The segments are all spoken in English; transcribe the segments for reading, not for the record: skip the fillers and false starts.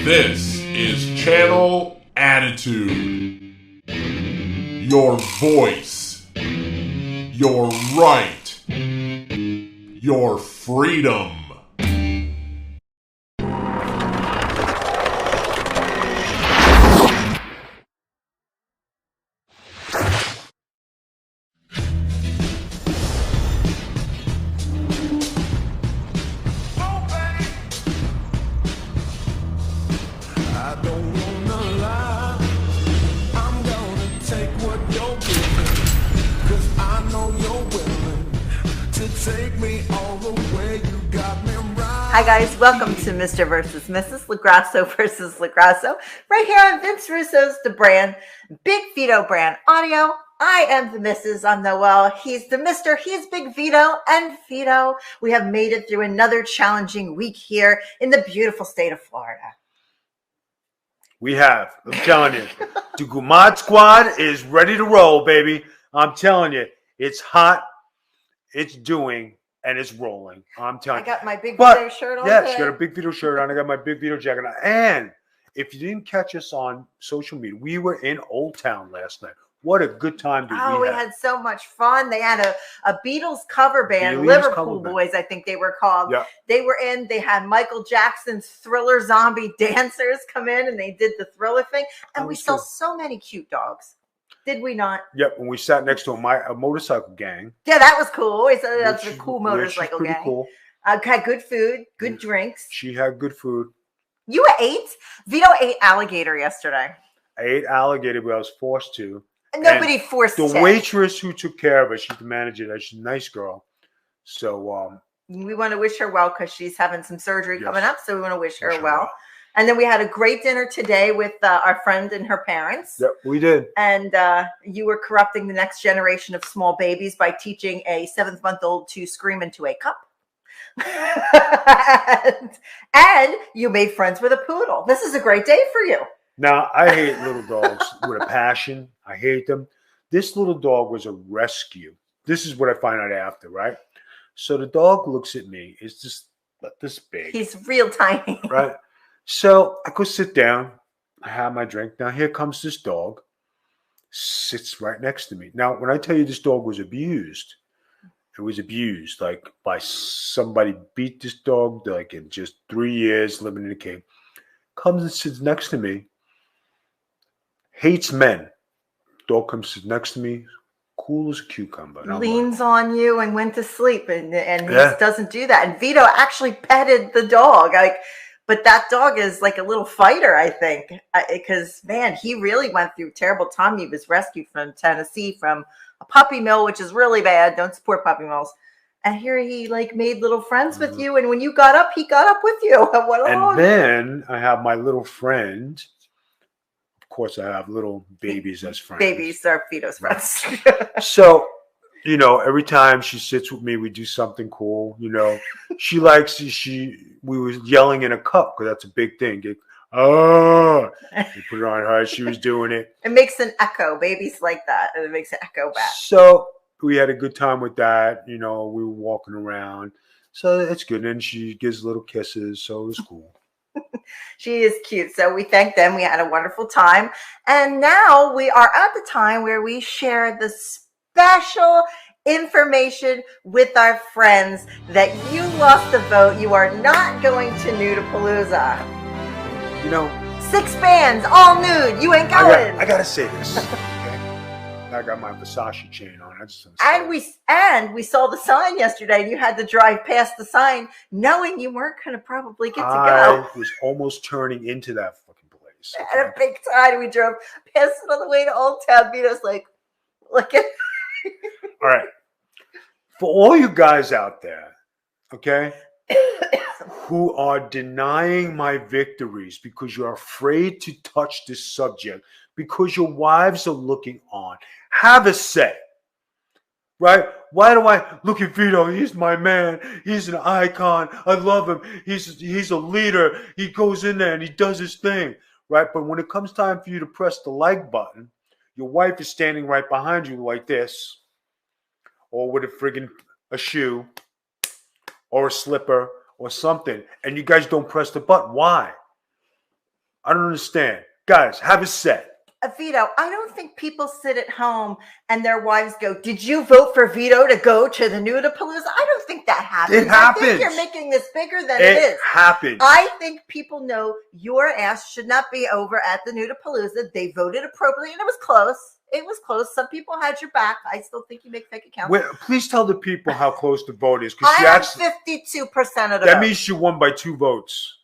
This is Channel Attitude. Your voice. Your right. Your freedom. Hi guys, welcome to Mr. versus Mrs. LoGrasso versus LoGrasso, right here on Vince Russo's The Brand, Big Vito Brand Audio. I am the Mrs. I'm Noel. He's the Mr. He's Big Vito. And Vito, we have made it through another challenging week here in the beautiful state of Florida. We have. I'm telling you. The Gumade squad is ready to roll, baby. I'm telling you. It's hot. It's doing. And it's rolling. I'm telling you. I got my Big Vito shirt on. Yeah, today. she got a Big Vito shirt on. I got my Big Vito jacket on. And if you didn't catch us on social media, we were in Old Town last night. What a good time we had so much fun. They had a Beatles cover band, Liverpool Boys, I think they were called. Yeah. They were in. They had Michael Jackson's Thriller zombie dancers come in, and they did the Thriller thing. And we saw so many cute dogs. Did we not? Yep, when we sat next to a motorcycle gang. Yeah, that was cool. That's a cool motorcycle gang. Cool. Had good food, good drinks. She had good food. You ate? Vito ate alligator yesterday. I ate alligator, but I was forced to. Nobody forced the waitress who took care of us, she's the manager, she's a nice girl. So we want to wish her well because she's having some surgery coming up. So we want to wish her well. And then we had a great dinner today with our friend and her parents. Yep, we did. And you were corrupting the next generation of small babies by teaching a 7-month-old to scream into a cup. and you made friends with a poodle. This is a great day for you. Now, I hate little dogs with a passion. I hate them. This little dog was a rescue. This is what I find out after, right? So the dog looks at me. It's just this big. He's real tiny. Right? So I go sit down. I have my drink. Now, here comes this dog. Sits right next to me. Now, when I tell you this dog was abused, it was abused. Like by somebody beat this dog like in just 3 years living in a cave. Comes and sits next to me. Hates men. Dog comes sits next to me. Cool as a cucumber. Leans on you and went to sleep. And he doesn't do that. And Vito actually petted the dog. But that dog is like a little fighter, I think. Because, man, he really went through a terrible time. He was rescued from Tennessee from a puppy mill, which is really bad. Don't support puppy mills. And here he made little friends with you. And when you got up, he got up with you. Then I have my little friend. Of course, I have little babies as friends. Babies are Vito's friends. So, every time she sits with me, we do something cool. She likes, we were yelling in a cup because that's a big thing. We put it on her. She was doing it. It makes an echo. Babies like that. And it makes an echo back. So we had a good time with that. We were walking around. So it's good. And she gives little kisses. So it was cool. She is cute. So we thank them. We had a wonderful time. And now we are at the time where we share the special information with our friends that you lost the vote. You are not going to Nudapalooza. 6 bands, all nude. You ain't going. I gotta say this. I got my Versace chain on. And we saw the sign yesterday, and you had to drive past the sign, knowing you weren't going to probably get to go. I was almost turning into that fucking place. Okay? At a big time, we drove past it on the way to Old Town. Vito's like, look at. All right, for all you guys out there, okay, who are denying my victories because you're afraid to touch this subject because your wives are looking on. Have a say, right? Why do I look at Vito? He's my man. He's an icon. I love him. He's a leader. He goes in there and he does his thing, right? But when it comes time for you to press the like button, your wife is standing right behind you like this, or with a shoe, or a slipper, or something, and you guys don't press the button. Why? I don't understand. Guys, have it set. Vito, I don't think people sit at home and their wives go, "Did you vote for Vito to go to the Nudapalooza?" I don't think that happens. It happens. I think you're making this bigger than it is. It happens. I think people know your ass should not be over at the Nudapalooza. They voted appropriately, and it was close. It was close. Some people had your back. I still think you make fake accounts. Wait, please tell the people how close the vote is. I have 52% of the vote. That means she won by 2 votes.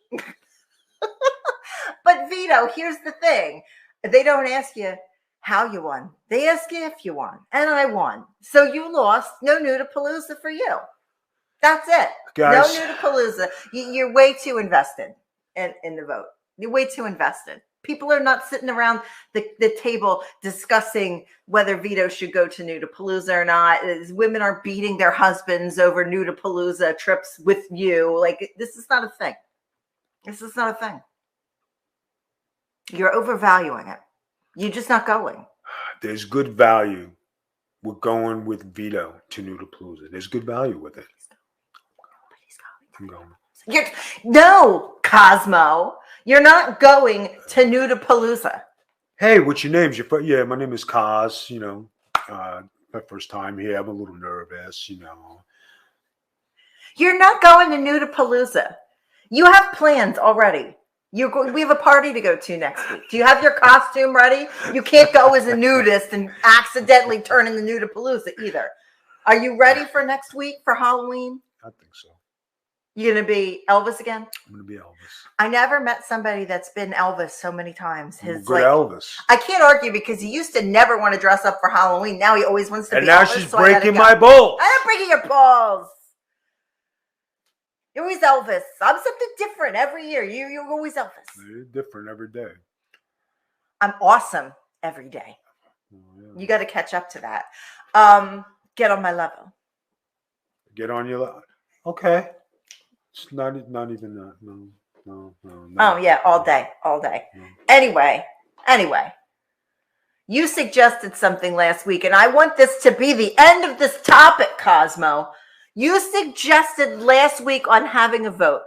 But Vito, here's the thing. They don't ask you how you won. They ask you if you won. And I won. So you lost. No Nudapalooza for you. That's it. Guys, no Nudapalooza. You're way too invested in the vote. You're way too invested. People are not sitting around the table discussing whether Vito should go to Nudapalooza or not. Women are beating their husbands over Nudapalooza trips with you. Like, this is not a thing. This is not a thing. You're overvaluing it. You're just not going. There's good value. We're going with Vito to Nudapalooza. There's good value with it. I'm going. No, Cosmo. You're not going to Nudapalooza. Hey, what's your name? Yeah, my name is Cos. You know, my first time here. I'm a little nervous, you know. You're not going to Nudapalooza. You have plans already. We have a party to go to next week. Do you have your costume ready? You can't go as a nudist and accidentally turn into Nudapalooza either. Are you ready for next week for Halloween? I think so. You're going to be Elvis again? I'm going to be Elvis. I never met somebody that's been Elvis so many times. Elvis. I can't argue because he used to never want to dress up for Halloween. Now he always wants to be Elvis. And now she's breaking my balls. I'm not breaking your balls. You're always Elvis. I'm something different every year. You're always Elvis. You're different every day. I'm awesome every day. Oh, yeah. You got to catch up to that. Get on my level. Get on your level. Okay. It's not even that. No. Oh, yeah. All day. No. Anyway. You suggested something last week, and I want this to be the end of this topic, Cosmo. You suggested last week on having a vote.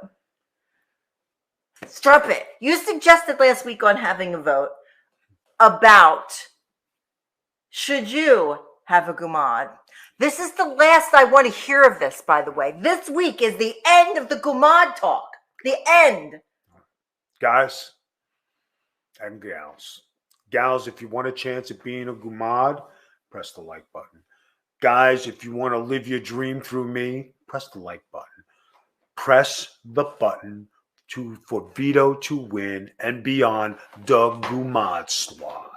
Stop it. You suggested last week on having a vote about should you have a Gumade. This is the last I want to hear of this, by the way. This week is the end of the Gumade talk. The end. Guys and gals. Gals, if you want a chance at being a Gumade, press the like button. Guys, if you want to live your dream through me, press the like button. Press the button for Vito to win and be on the Gumade squad.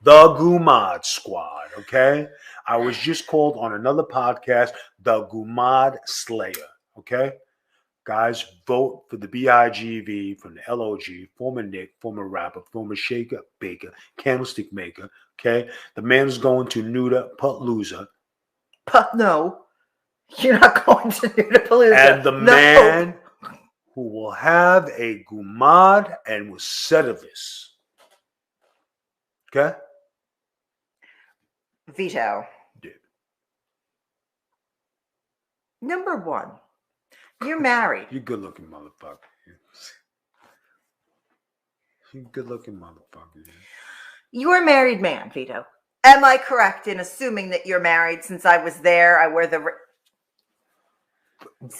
The Gumade squad, okay? I was just called on another podcast, the Gumade Slayer, okay? Guys, vote for the BIGV from the LOG, former Nick, former rapper, former shaker, baker, candlestick maker, okay? The man is going to Nudapalooza. But no, you're not going to Nudapalooza. And the man who will have a Gumade and will settle this. Okay? Vito. Yeah. Number one, you're married. You good looking motherfucker. You good looking motherfucker. You're a married man, Vito. Am I correct in assuming that you're married? Since I was there, I wear the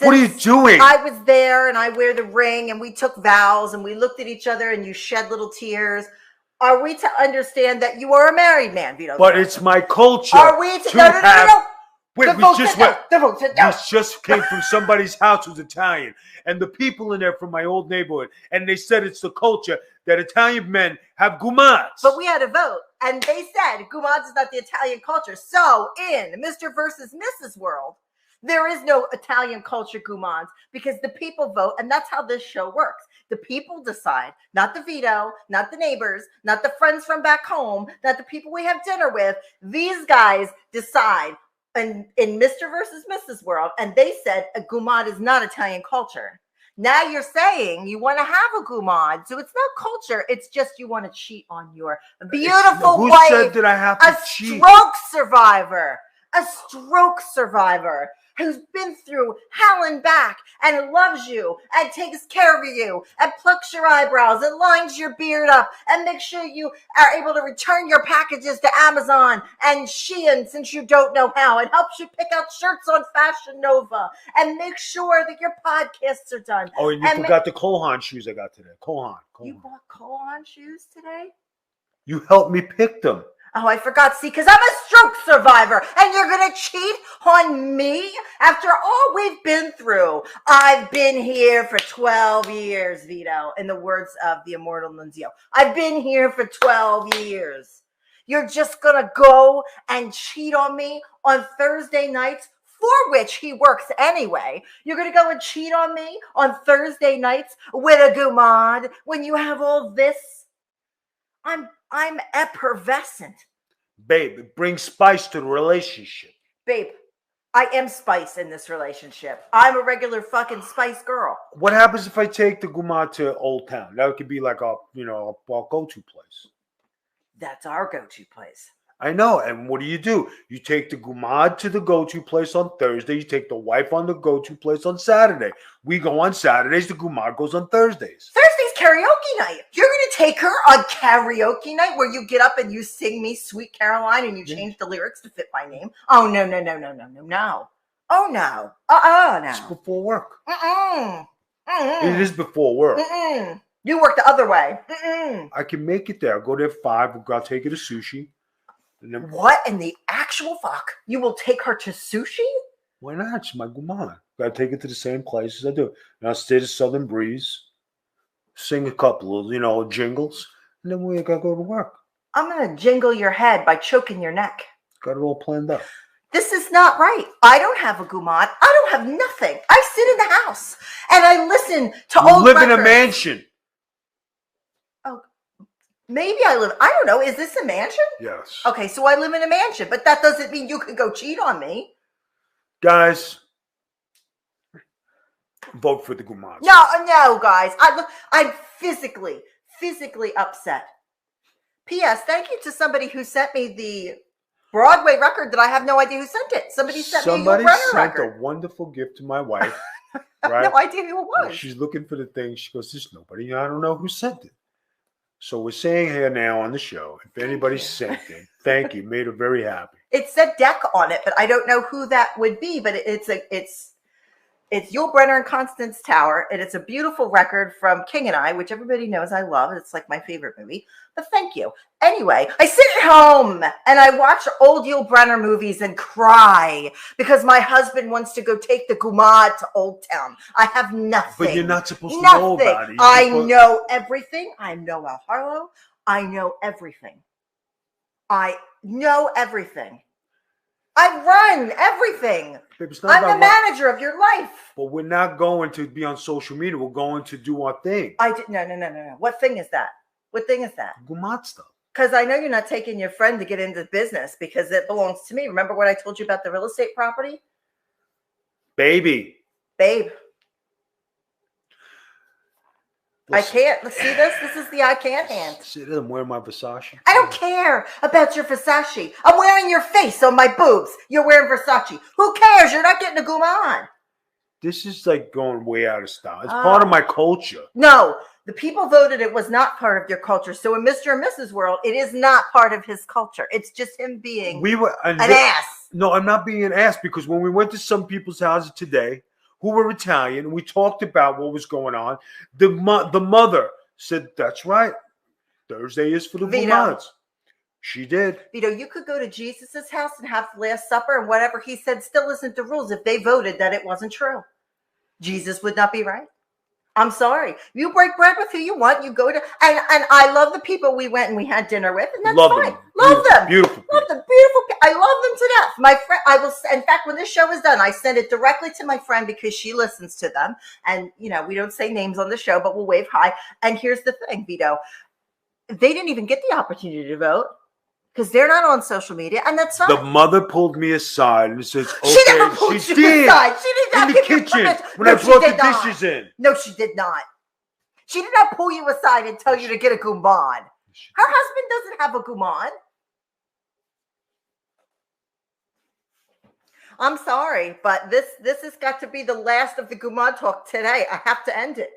What are you doing? I was there and I wear the ring and we took vows and we looked at each other and you shed little tears. Are we to understand that you are a married man, Vito? But it's my culture. Are we to no. Wait, we just came from somebody's house who's Italian, and the people in there from my old neighborhood, and they said it's the culture that Italian men have Gumades. But we had a vote, and they said Gumades is not the Italian culture. So in Mr. versus Mrs. World, there is no Italian culture Gumades because the people vote, and that's how this show works. The people decide, not the Vito, not the neighbors, not the friends from back home, not the people we have dinner with. These guys decide. And in Mr. versus Mrs. World, and they said a Gumade is not Italian culture. Now you're saying you want to have a Gumade, so it's not culture. It's just you want to cheat on your beautiful wife. Who said that I have to cheat? A stroke survivor. a stroke survivor who's been through hell and back and loves you and takes care of you and plucks your eyebrows and lines your beard up and makes sure you are able to return your packages to Amazon and Shein since you don't know how, and helps you pick out shirts on Fashion Nova and make sure that your podcasts are done. Oh, and you forgot the Kohan shoes I got today. Kohan. You bought Kohan shoes today? You helped me pick them. Oh, I forgot. See, because I'm a stroke survivor, and you're going to cheat on me after all we've been through. I've been here for 12 years, Vito, in the words of the immortal Nunzio. I've been here for 12 years. You're just going to go and cheat on me on Thursday nights, for which he works anyway. You're going to go and cheat on me on Thursday nights with a Gumade when you have all this? I'm effervescent. Babe, it brings spice to the relationship. Babe, I am spice in this relationship. I'm a regular fucking spice girl. What happens if I take the Gumade to Old Town? That could be like our go-to place. That's our go-to place. I know. And what do? You take the Gumade to the go-to place on Thursday. You take the wife on the go-to place on Saturday. We go on Saturdays. The Gumade goes on Thursdays. Thursday's karaoke night. You're going to take her on karaoke night where you get up and you sing me Sweet Caroline and you change the lyrics to fit my name? Oh, no. Oh, no. No. It's before work. Mm-mm. It is before work. Mm-mm. You work the other way. I can make it there. I'll go there at 5. We'll go take her to sushi. And then, what in the actual fuck? You will take her to sushi? Why not? It's my Gumade. Gotta take it to the same places I do. And I'll stay to Southern Breeze, sing a couple of, jingles, and then we gotta go to work. I'm gonna jingle your head by choking your neck. Got it all planned up. This is not right. I don't have a Gumade. I don't have nothing. I sit in the house and I listen to old live records. in a mansion. Maybe I don't know. Is this a mansion? Yes. Okay, so I live in a mansion, but that doesn't mean you can go cheat on me. Guys, vote for the Gumade. No, guys. I'm physically upset. P.S. Thank you to somebody who sent me the Broadway record that I have no idea who sent it. Somebody sent me your Brenner record. A wonderful gift to my wife. I have no idea who it was. She's looking for the thing. She goes, there's nobody. I don't know who sent it. So we're saying here now on the show, if anybody sent it, thank you. Made her very happy. It said Deck on it, but I don't know who that would be. But it's Yul Brynner and Constance Tower, and it's a beautiful record from King and I, which everybody knows I love. It's like my favorite movie. But thank you. Anyway, I sit at home and I watch old Yul Brynner movies and cry because my husband wants to go take the Gumade to Old Town. I have nothing. But you're not supposed to know about it. I know everything. I know Noel Harlow. I know everything. I know everything. I run everything. Babe, I'm the manager of your life. But we're not going to be on social media. We're going to do our thing. No. What thing is that? What thing is that? Gumade stuff. Because I know you're not taking your friend to get into business because it belongs to me. Remember what I told you about the real estate property? Babe. I can't. Let's see this. This is the I can't hand. See, I'm wearing my Versace. I don't care about your Versace. I'm wearing your face on my boobs. You're wearing Versace. Who cares? You're not getting a Gumade. This is like going way out of style. It's part of my culture. No, the people voted it was not part of your culture. So in Mr. and Mrs. World, it is not part of his culture. It's just him being an ass. No, I'm not being an ass because when we went to some people's houses today who were Italian, we talked about what was going on. The mother said, that's right. Thursday is for the Gumades. She did. Vito, you could go to Jesus's house and have the Last Supper, and whatever he said still isn't the rules if they voted that it wasn't true. Jesus would not be right. I'm sorry. You break bread with who you want. You go to, and I love the people we went and we had dinner with, and that's fine. Love them. Beautiful. Love them. Beautiful. I love them to death. My friend, in fact, when this show is done, I send it directly to my friend because she listens to them. And, we don't say names on the show, but we'll wave hi. And here's the thing, Vito. They didn't even get the opportunity to vote because they're not on social media, and that's fine. The mother pulled me aside and says, okay, she never pulled you aside. She did not in the kitchen when I brought the dishes in. No, she did not. She did not pull you aside and tell you to get a Gumade. Her husband doesn't have a Gumade. I'm sorry, but this has got to be the last of the Gumade talk today. I have to end it.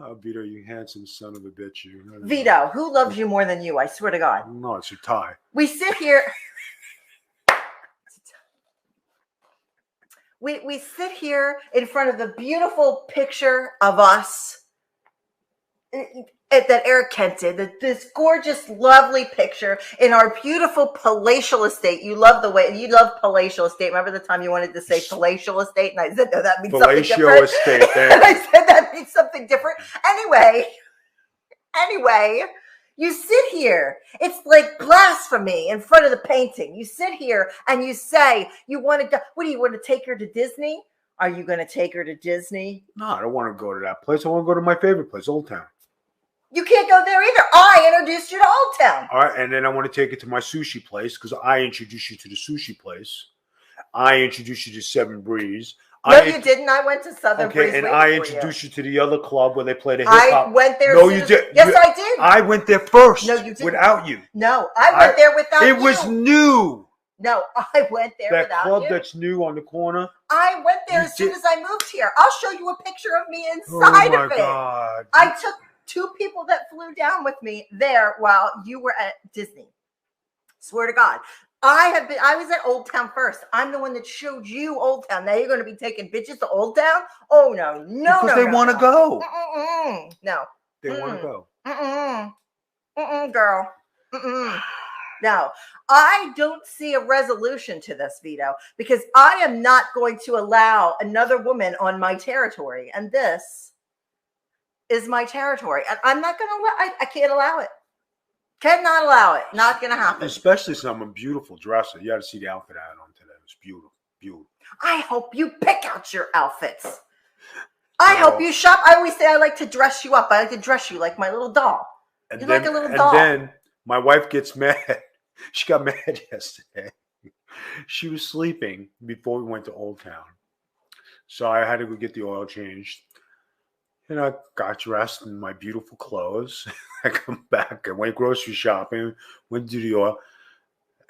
Oh, Vito, you handsome son of a bitch. You. Vito, who loves you more than you? I swear to God. No, it's your tie. We sit here. We sit here in front of the beautiful picture of us that Eric Kent did, this gorgeous, lovely picture in our beautiful palatial estate. You love palatial estate. Remember the time you wanted to say palatial estate? And I said, no, that means something different. Palatial estate. And I said, that means something different. Anyway, you sit here. It's like blasphemy in front of the painting. You sit here and you say, what do you want to take her to Disney? Are you going to take her to Disney? No, I don't want to go to that place. I want to go to my favorite place, Old Town. You can't go there either. I introduced you to Old Town. All right, and then I want to take it to my sushi place because I introduced you to the sushi place. I introduced you to Seven Breeze. No, you didn't. I went to Southern Breeze. Okay, and I introduced you to the other club where they play the hip hop. I went there. No, you did. Yes, I did. I went there first. No, you didn't. Without you. No, I went there without you. It was new. No, I went there without you. That club that's new on the corner. I went there as soon as I moved here. I'll show you a picture of me inside of it. Oh my God. I took 2 people that flew down with me there while you were at Disney. Swear to God. I was at Old Town first. I'm the one that showed you Old Town. Now you're going to be taking bitches to Old Town? Oh, no. Because they want to go. No. They want to go. Girl. No, I don't see a resolution to this, Vito, because I am not going to allow another woman on my territory. And this is my territory. And I'm not going to allow, I can't allow it. Cannot allow it. Not going to happen. Especially someone beautiful dresser. You got to see the outfit I had on today. It's beautiful. Beautiful. I hope you pick out your outfits. I hope you shop. I always say I like to dress you up. I like to dress you like my little doll. You're like a little doll. And then my wife gets mad. She got mad yesterday. She was sleeping before we went to Old Town. So I had to go get the oil changed. And I got dressed in my beautiful clothes. I come back. I went grocery shopping, went to the oil.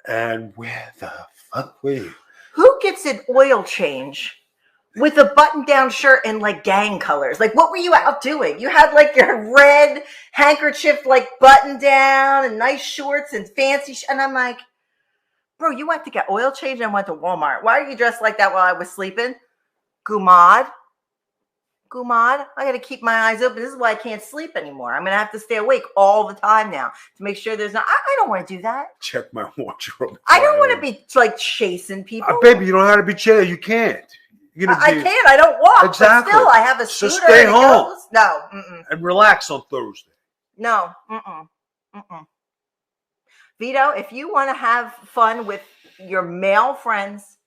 And where the fuck were you? Who gets an oil change with a button-down shirt in like gang colors? Like, what were you out doing? You had like your red handkerchief, like button down, and nice shorts and fancy. And I'm like, bro, you went to get oil change and went to Walmart. Why are you dressed like that while I was sleeping? Gumade, I got to keep my eyes open. This is why I can't sleep anymore. I'm gonna have to stay awake all the time now to make sure there's no. I don't want to do that. Check my wardrobe. I don't want to be like chasing people. Baby, you don't know how to be chased. You can't. I can't. I don't walk. Exactly. But still, I have a scooter. So stay home. No. And relax on Thursday. No. Vito, if you want to have fun with your male friends,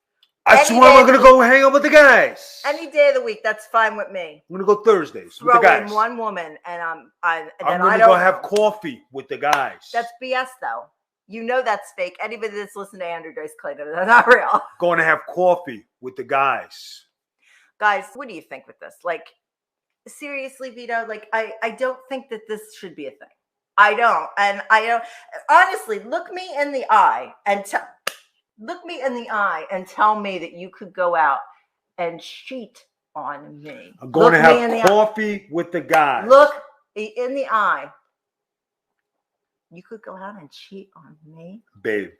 that's why I'm going to go hang out with the guys. Any day of the week, that's fine with me. I'm going to go Thursdays with the Throw guys. in one woman, and I'm going to go have coffee with the guys. That's BS, though. You know that's fake. Anybody that's listened to Andrew Dice Clay, that's not real. Going to have coffee with the guys. Guys, what do you think with this? Like, seriously, Vito, like, I don't think that this should be a thing. I don't. And I don't. Honestly, look me in the eye and tell me that you could go out and cheat on me. I'm going to have coffee with the guys. Look in the eye. You could go out and cheat on me? Babe.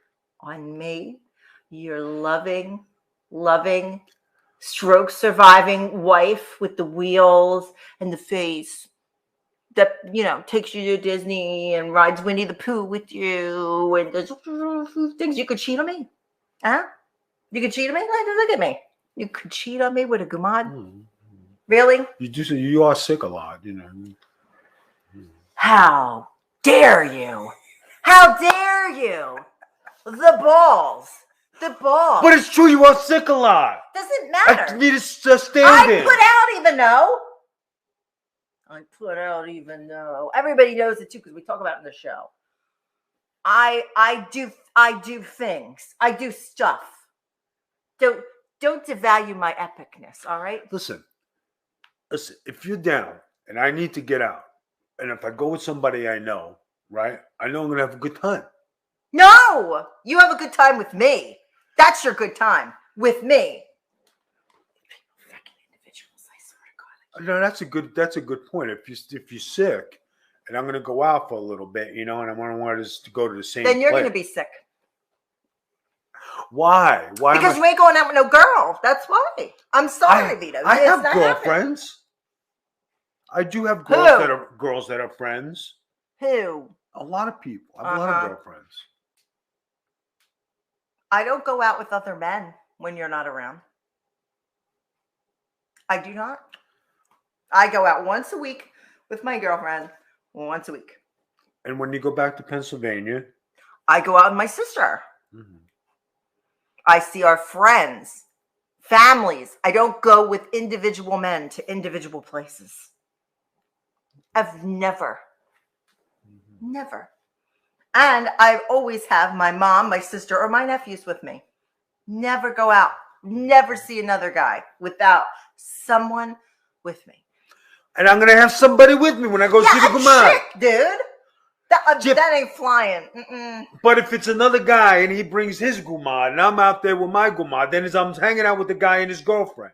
On me? Your loving, stroke surviving wife with the wheels and the face that, takes you to Disney and rides Winnie the Pooh with you and does things. You could cheat on me? Huh? You could cheat on me? Look at me. You could cheat on me with a Gumade? Really? You are sick a lot, How dare you? How dare you? The balls. But it's true, you are sick a lot. Doesn't matter. I need to stand it. I put out even though. Everybody knows it too because we talk about it in the show. I do things. I do stuff. Don't devalue my epicness, all right? Listen, if you're down and I need to get out, and if I go with somebody I know, right? I know I'm going to have a good time. No! You have a good time with me. That's your good time with me. Individuals, I swear to God. No, that's a good point. If you're sick, and I'm going to go out for a little bit, and I want us to go to the same. Then you're going to be sick. Why? Why? Because you ain't going out with no girl. That's why. I'm sorry, Vito. I have girlfriends. I do have girls that are friends. Who? A lot of people. I have a lot of girlfriends. I don't go out with other men when you're not around. I do not. I go out once a week with my girlfriend. Once a week. And when you go back to Pennsylvania? I go out with my sister. Mm-hmm. I see our friends, families. I don't go with individual men to individual places. I've never. And I always have my mom, my sister, or my nephews with me. Never go out. Never see another guy without someone with me. And I'm going to have somebody with me when I go see the Gumade. Dude. That ain't flying. Mm-mm. But if it's another guy and he brings his Gumade and I'm out there with my Gumade, then I'm hanging out with the guy and his girlfriend.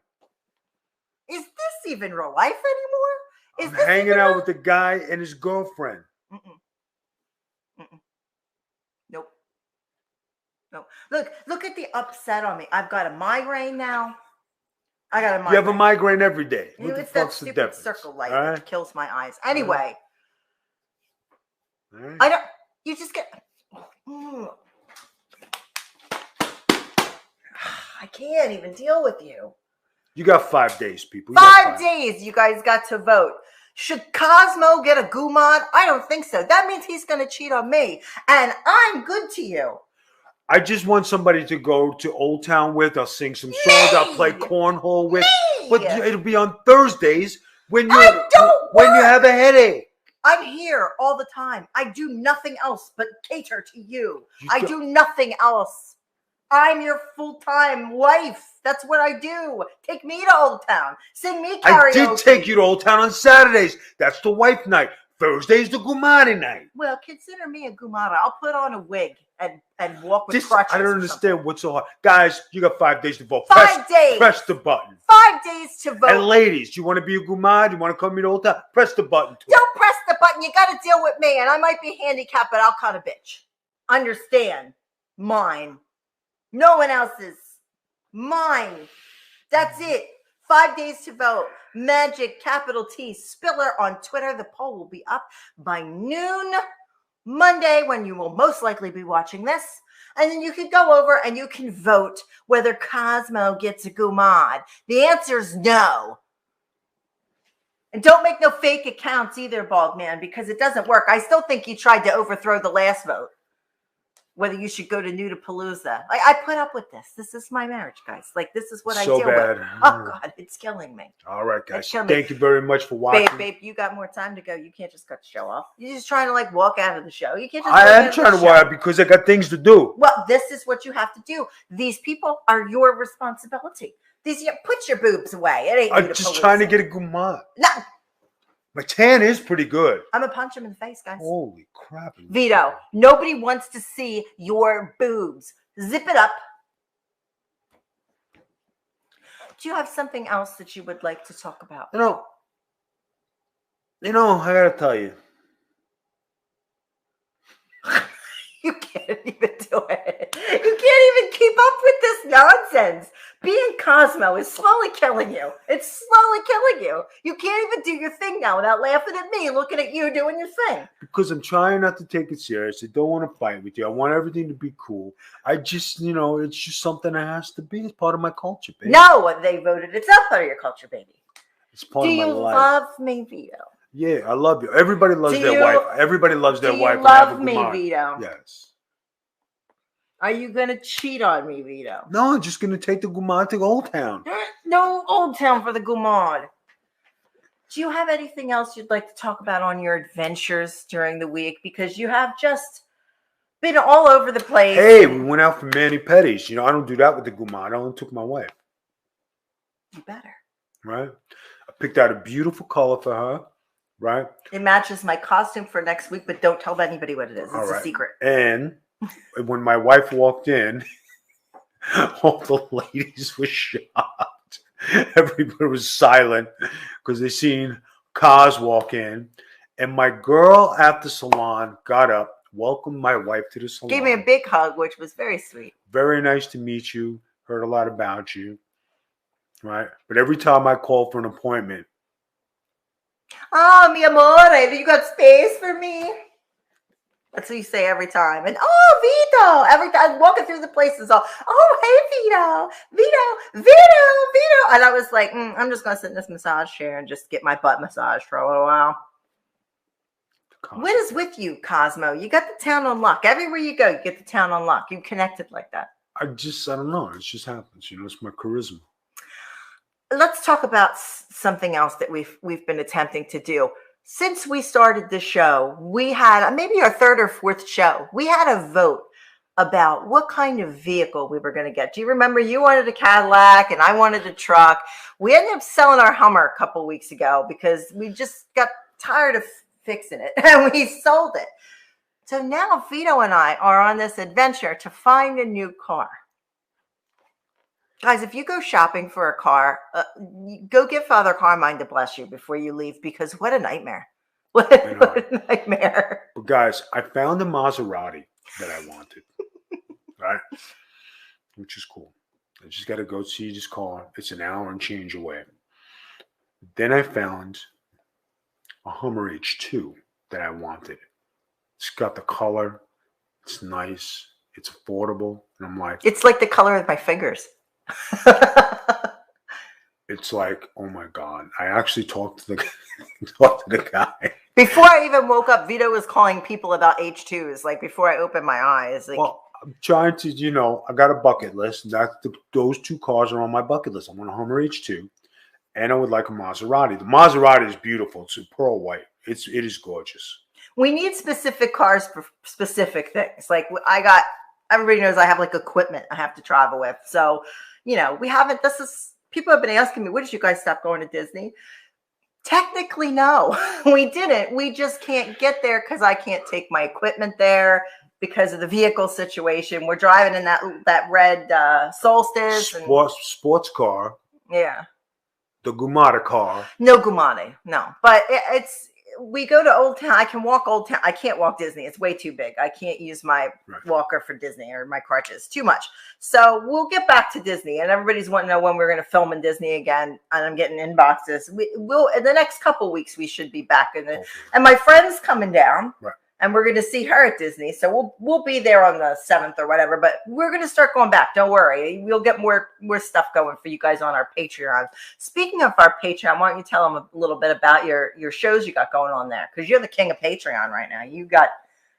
Is this even real life anymore? I'm hanging out with the guy and his girlfriend. Nope. Look at the upset on me. I've got a migraine now. You have a migraine every day. It's that stupid circle light that kills my eyes. Anyway. Right. I don't. You just get. I can't even deal with you. You got 5 days, people. 5 days. You guys got to vote. Should Cosmo get a Gumade? I don't think so. That means he's going to cheat on me, and I'm good to you. I just want somebody to go to Old Town with. I'll sing some songs. I'll play cornhole with. But it'll be on Thursdays when you have a headache. I'm here all the time. I do nothing else but cater to you. I do nothing else. I'm your full-time wife. That's what I do. Take me to Old Town. Sing me karaoke. I did take you to Old Town on Saturdays. That's the wife night. Thursday's the Gumade night. Well, consider me a Gumade. I'll put on a wig and walk with crutches. I don't understand what's so hard. Guys, you got 5 days to vote. 5 days. Press the button. 5 days to vote. And ladies, you want to be a Gumade? You want to come to Old Town? Press the button. Don't press the button. You got to deal with me. And I might be handicapped, but I'll cut a bitch. Understand? Mine. No one else's. Mine. That's it. 5 days to vote. Magic, capital T, Spiller on Twitter. The poll will be up by noon Monday when you will most likely be watching this. And then you can go over and you can vote whether Cosmo gets a Gumade. The answer is no. And don't make no fake accounts either, bald man, because it doesn't work. I still think you tried to overthrow the last vote. Whether you should go to Nudapalooza. I put up with this. This is my marriage, guys. Like, this is what I deal with. Oh, God, it's killing me. All right, guys. Thank you very much for watching. Babe, you got more time to go. You can't just cut the show off. You're just trying to, like, walk out of the show. You can't just I am trying to walk out because I got things to do. Well, this is what you have to do. These people are your responsibility. Put your boobs away. It ain't I'm just trying to get a Gumade. No. My tan is pretty good. I'm going to punch him in the face, guys. Holy crap. Vito, nobody wants to see your boobs. Zip it up. Do you have something else that you would like to talk about? You know, I got to tell you. You can't even do it. You can't even keep up with this nonsense. Being Cosmo is slowly killing you. It's slowly killing you. You can't even do your thing now without laughing at me, looking at you doing your thing. Because I'm trying not to take it serious. I don't want to fight with you. I want everything to be cool. I just, it's just something that has to be. It's part of my culture, baby. No, they voted. It's not part of your culture, baby. It's part of my life. Do you love me, Vito? Yeah, I love you. Everybody loves their wife. Everybody loves their wife. Do you love me, Vito? Yes. Are you going to cheat on me, Vito? No, I'm just going to take the Gumade to Old Town. No Old Town for the Gumade. Do you have anything else you'd like to talk about on your adventures during the week? Because you have just been all over the place. Hey, we went out for mani-pedis. I don't do that with the Gumade. I only took my wife. You better. Right? I picked out a beautiful color for her. Right? It matches my costume for next week, but don't tell anybody what it is. It's a secret. And when my wife walked in, All the ladies were shocked. Everybody was silent because they seen Cos walk in. And my girl at the salon got up, welcomed my wife to the salon. Gave me a big hug, which was very sweet. Very nice to meet you. Heard a lot about you. Right? But every time I called for an appointment. Oh, mi amore, you got space for me? That's what you say every time. And oh, Vito, every time walking through the places, all, oh, hey, Vito. And I was like, I'm just going to sit in this massage chair and just get my butt massaged for a little while. What is with you, Cosmo? You got the town on lock. Everywhere you go, you get the town on lock. You connected like that. I don't know. It just happens. It's my charisma. Let's talk about something else that we've been attempting to do. Since we started the show, we had maybe our third or fourth show. We had a vote about what kind of vehicle we were going to get. Do you remember you wanted a Cadillac and I wanted a truck? We ended up selling our Hummer a couple weeks ago because we just got tired of fixing it and we sold it. So now Vito and I are on this adventure to find a new car. Guys, if you go shopping for a car, go get Father Carmine to bless you before you leave, because what a nightmare. What a nightmare. But guys, I found a Maserati that I wanted, right? Which is cool. I just got to go see this car. It's an hour and change away. Then I found a Hummer H2 that I wanted. It's got the color. It's nice. It's affordable. And I'm like... It's like the color of my fingers. It's like, oh my God. I actually talked to the guy. Before I even woke up, Vito was calling people about H2s, like before I opened my eyes. Like, well, I'm trying to, I got a bucket list. And those two cars are on my bucket list. I want a Hummer H2 and I would like a Maserati. The Maserati is beautiful. It's pearl white. It is gorgeous. We need specific cars for specific things. Like everybody knows I have like equipment I have to travel with. So, people have been asking me, what did you guys stop going to Disney? Technically, no, we didn't. We just can't get there because I can't take my equipment there because of the vehicle situation. We're driving in that red Solstice. Sports car. Yeah. The Gumade car. No Gumade, no. But we go to Old Town. I can walk Old Town. I can't walk Disney. It's way too big. I can't use my walker for Disney or my crutches. Too much. So we'll get back to Disney. And everybody's wanting to know when we're going to film in Disney again. And I'm getting inboxes. We'll in the next couple weeks, we should be back in it. And my friend's coming down. Right. And we're going to see her at Disney. So we'll be there on the 7th or whatever. But we're going to start going back. Don't worry. We'll get more stuff going for you guys on our Patreon. Speaking of our Patreon, why don't you tell them a little bit about your shows you got going on there? Because you're the king of Patreon right now. You got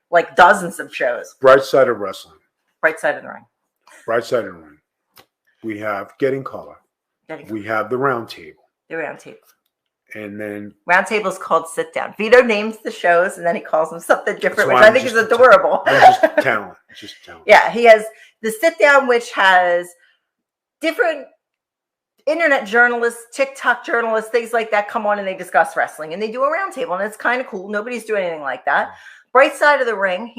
like dozens of shows. Brightside of Wrestling. Brightside of the Ring. Brightside of the Ring. We have Getting Color. We have the Round Table. The Round Table. And then Round Table is called Sit Down. Vito names the shows and then he calls them something different, which I think is adorable. Just talent. Yeah, he has the Sit Down, which has different internet journalists, TikTok journalists, things like that come on and they discuss wrestling and they do a round table and it's kind of cool. Nobody's doing anything like that. Brightside of the Ring,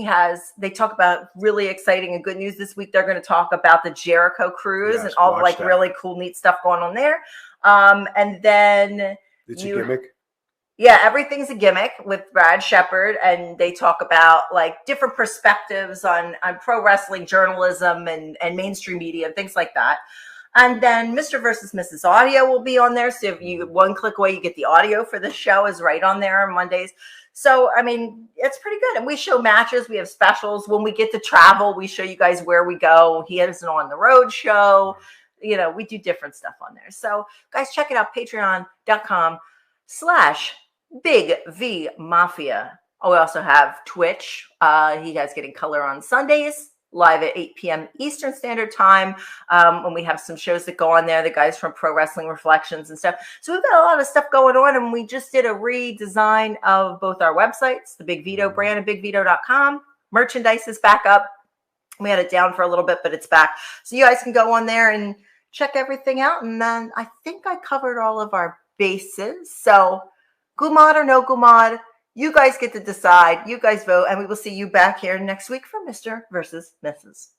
they talk about really exciting and good news this week. They're going to talk about the Jericho cruise and all the really cool, neat stuff going on there. And then it's a gimmick. Yeah, everything's a gimmick with Brad Shepard, and they talk about like different perspectives on pro wrestling journalism and mainstream media and things like that. And then Mr. versus Mrs. Audio will be on there. So if you one click away, you get the audio for the show is right on there on Mondays. So, I mean, it's pretty good. And we show matches. We have specials. When we get to travel, we show you guys where we go. He has an on the road show. We do different stuff on there. So guys, check it out. Patreon.com/Big V Mafia. Oh, we also have Twitch. He has Getting Color on Sundays, live at 8 p.m. Eastern Standard Time. When we have some shows that go on there, the guys from Pro Wrestling Reflections and stuff. So we've got a lot of stuff going on, and we just did a redesign of both our websites, the Big Vito brand and BigVito.com. Merchandise is back up. We had it down for a little bit, but it's back. So you guys can go on there and check everything out. And then I think I covered all of our bases. So Gumade or no Gumade, you guys get to decide. You guys vote. And we will see you back here next week for Mr. versus Mrs.